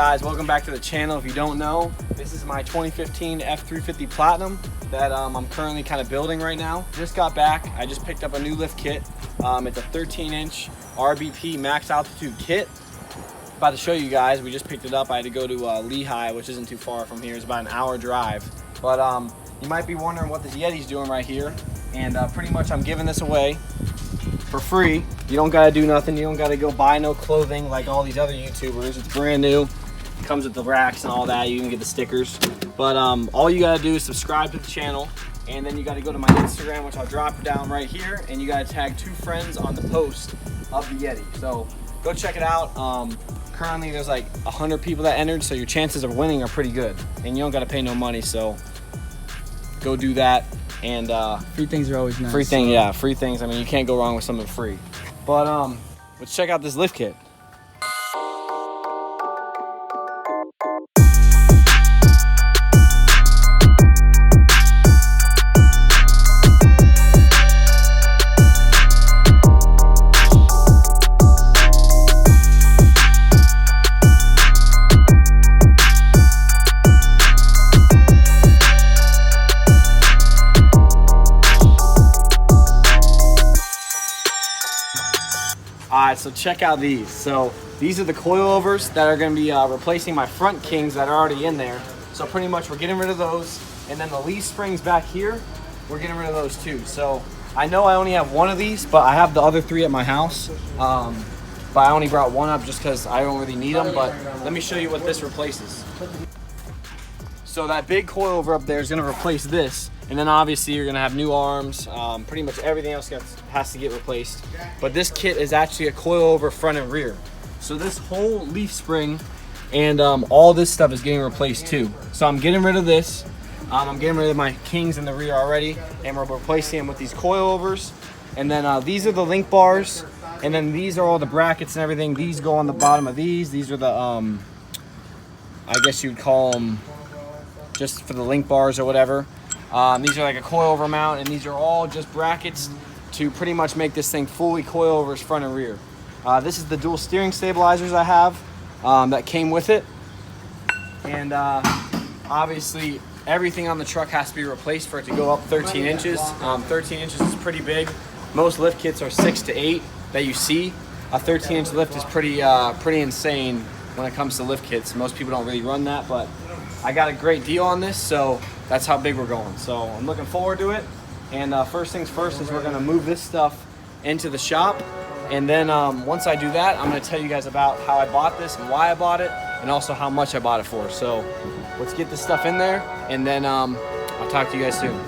guys, welcome back to the channel. If you don't know, this is my 2015 F350 Platinum that I'm currently kind of building right now. Just got back. I just picked up a new lift kit. It's a 13-inch RBP max altitude kit. About to show you guys. We just picked it up. I had to go to Lehigh, which isn't too far from here. It's about an hour drive. But you might be wondering what this Yeti's doing right here. And pretty much I'm giving this away for free. You don't gotta do nothing. You don't gotta go buy no clothing like all these other YouTubers. It's brand new. It comes with the racks and all that. You can get the stickers. But all you gotta do is subscribe to the channel, and then you gotta go to my Instagram, which I'll drop down right here, and you gotta tag 2 friends on the post of the Yeti. So go check it out. Currently there's like 100 people that entered, so your chances of winning are pretty good. And you don't gotta pay no money, so go do that. And free things are always nice. Free thing, yeah, free things. I mean, you can't go wrong with something free. But let's check out this lift kit. Alright, so check out these. So these are the coilovers that are going to be replacing my front Kings that are already in there. So pretty much we're getting rid of those. And then the leaf springs back here, we're getting rid of those too. So I know I only have one of these, but I have the other 3 at my house. But I only brought one up just because I don't really need them. But let me show you what this replaces. So that big coilover up there is going to replace this. And then obviously you're gonna have new arms. Pretty much everything else has to get replaced. But this kit is actually a coilover front and rear. So this whole leaf spring and all this stuff is getting replaced too. So I'm getting rid of this. I'm getting rid of my Kings in the rear already, and we're replacing them with these coilovers. And then these are the link bars, and then these are all the brackets and everything. These go on the bottom of these. These are the, I guess you'd call them just for the link bars or whatever. These are like a coilover mount, and these are all just brackets to pretty much make this thing fully coilovers front and rear. This is the dual steering stabilizers I have that came with it. And obviously everything on the truck has to be replaced for it to go up 13 inches. 13 inches is pretty big. Most lift kits are 6 to 8 that you see. A 13-inch lift is pretty insane when it comes to lift kits. Most people don't really run that, but I got a great deal on this, so that's how big we're going. So I'm looking forward to it. And first things first is we're gonna move this stuff into the shop. And then once I do that, I'm gonna tell you guys about how I bought this and why I bought it, and also how much I bought it for. So let's get this stuff in there, and then I'll talk to you guys soon.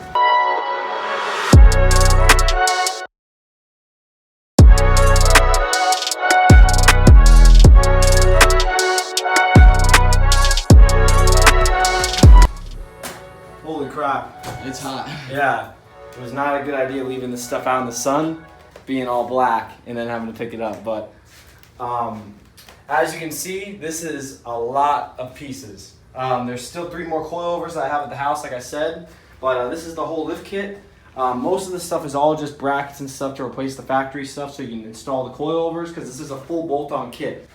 Holy crap. It's hot. Yeah, it was not a good idea leaving this stuff out in the sun, being all black, and then having to pick it up. But as you can see, this is a lot of pieces. There's still 3 more coilovers that I have at the house, like I said, but this is the whole lift kit. Most of the stuff is all just brackets and stuff to replace the factory stuff so you can install the coilovers, because this is a full bolt-on kit.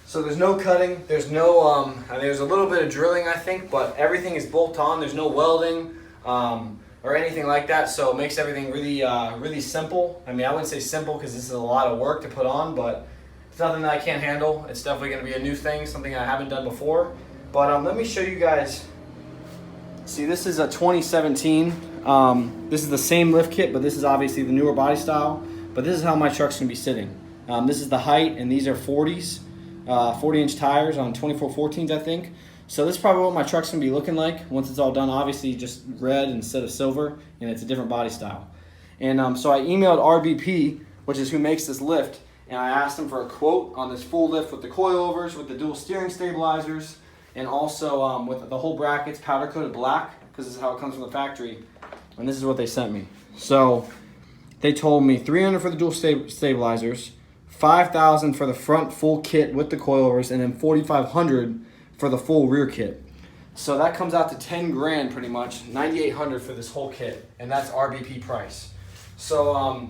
So there's no cutting, there's no, there's a little bit of drilling I think, but everything is bolt-on. There's no welding or anything like that, so it makes everything really, really simple. I mean, I wouldn't say simple because this is a lot of work to put on, but it's nothing that I can't handle. It's definitely going to be a new thing, something I haven't done before. But let me show you guys. See, this is a 2017. This is the same lift kit, but this is obviously the newer body style. But this is how my truck's going to be sitting. This is the height, and these are 40s. 40-inch tires on 2414s, I think. So this is probably what my truck's gonna be looking like once it's all done. Obviously just red instead of silver, and it's a different body style. And so I emailed RBP, which is who makes this lift, and I asked them for a quote on this full lift with the coilovers, with the dual steering stabilizers, and also with the whole brackets powder coated black, because this is how it comes from the factory. And this is what they sent me. So they told me $300 for the dual stabilizers, $5,000 for the front full kit with the coilovers, and then $4,500 for the full rear kit. So that comes out to 10 grand pretty much, $9,800 for this whole kit, and that's RBP price. So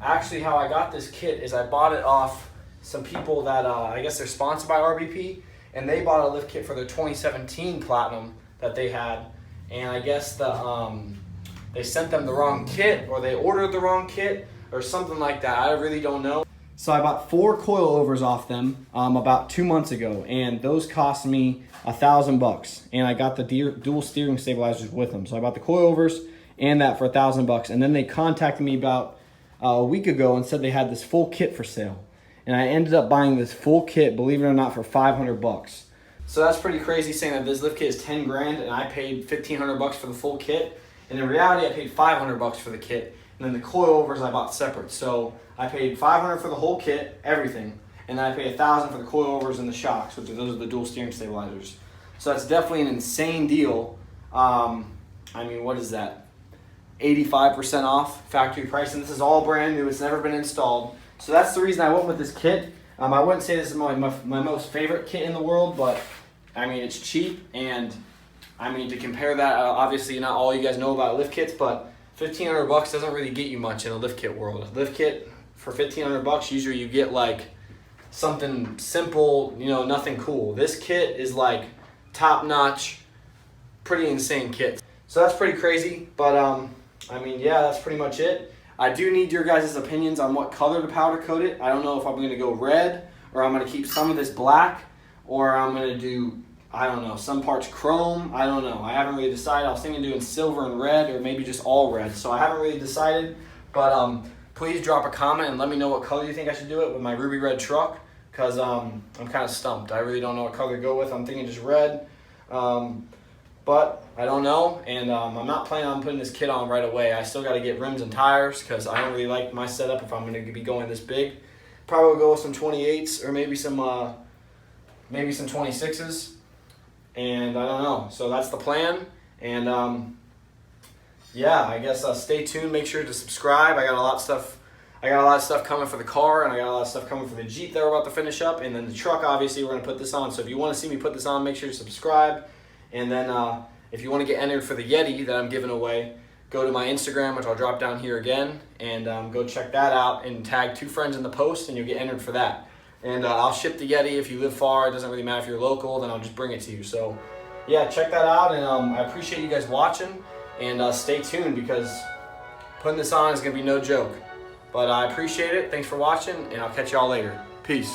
actually how I got this kit is I bought it off some people that I guess they're sponsored by RBP, and they bought a lift kit for their 2017 Platinum that they had, and I guess they sent them the wrong kit, or they ordered the wrong kit, or something like that. I really don't know. So I bought 4 coilovers off them about 2 months ago, and those cost me $1,000. And I got the dual steering stabilizers with them. So I bought the coilovers and that for $1,000. And then they contacted me about a week ago and said they had this full kit for sale. And I ended up buying this full kit, believe it or not, for $500. So that's pretty crazy, saying that this lift kit is 10 grand and I paid $1,500 for the full kit. And in reality, I paid $500 for the kit. And then the coilovers I bought separate. So I paid $500 for the whole kit, everything. And then I paid $1,000 for the coilovers and the shocks, which those are the dual steering stabilizers. So that's definitely an insane deal. I mean, what is that? 85% off factory price. And this is all brand new. It's never been installed. So that's the reason I went with this kit. I wouldn't say this is my most favorite kit in the world, but I mean, it's cheap. And I mean, to compare that, obviously not all you guys know about lift kits, but $1,500 doesn't really get you much in a lift kit world. A lift kit for $1,500, usually you get like something simple, you know, nothing cool. This kit is like top notch, pretty insane kit. So that's pretty crazy, but I mean, yeah, that's pretty much it. I do need your guys' opinions on what color to powder coat it. I don't know if I'm gonna go red, or I'm gonna keep some of this black, or I'm gonna do, I don't know, some parts chrome. I don't know. I haven't really decided. I was thinking doing silver and red, or maybe just all red. So I haven't really decided, but please drop a comment and let me know what color you think I should do it with my ruby red truck, because I'm kind of stumped. I really don't know what color to go with. I'm thinking just red, but I don't know, and I'm not planning on putting this kit on right away. I still got to get rims and tires, because I don't really like my setup if I'm going to be going this big. Probably go with some 28s, or maybe some 26s. And I don't know. So that's the plan. And yeah, I guess stay tuned. Make sure to subscribe. I got a lot of stuff coming for the car, and I got a lot of stuff coming for the Jeep that we're about to finish up, and then the truck. Obviously, we're gonna put this on. So if you want to see me put this on, make sure to subscribe. And then if you want to get entered for the Yeti that I'm giving away, go to my Instagram, which I'll drop down here again, and go check that out and tag 2 friends in the post, and you'll get entered for that. And I'll ship the Yeti if you live far. It doesn't really matter if you're local, then I'll just bring it to you. So yeah, check that out, and I appreciate you guys watching, and stay tuned, because putting this on is gonna be no joke. But I appreciate it. Thanks for watching, and I'll catch y'all later. Peace.